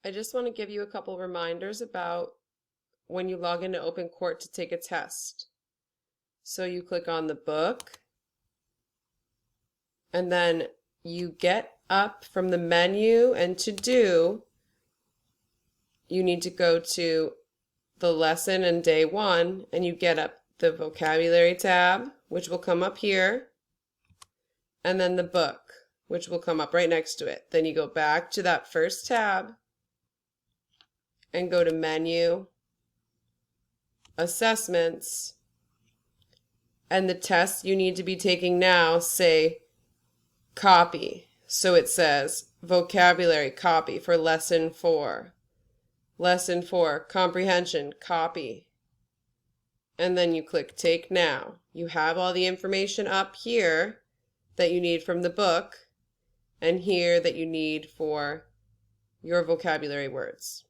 I just want to give you a couple reminders about when you log into Open Court to take a test. So you click on the book, and then you get up from the menu, and to do, you need to go to the lesson and day one, and you get up the vocabulary tab, which will come up here, and then the book, which will come up right next to it. Then you go back to that first tab and go to menu, assessments, and the tests you need to be taking now say copy. So it says vocabulary copy for lesson 4. Lesson 4, comprehension, copy. And then you click take now. You have all the information up here that you need from the book and here that you need for your vocabulary words.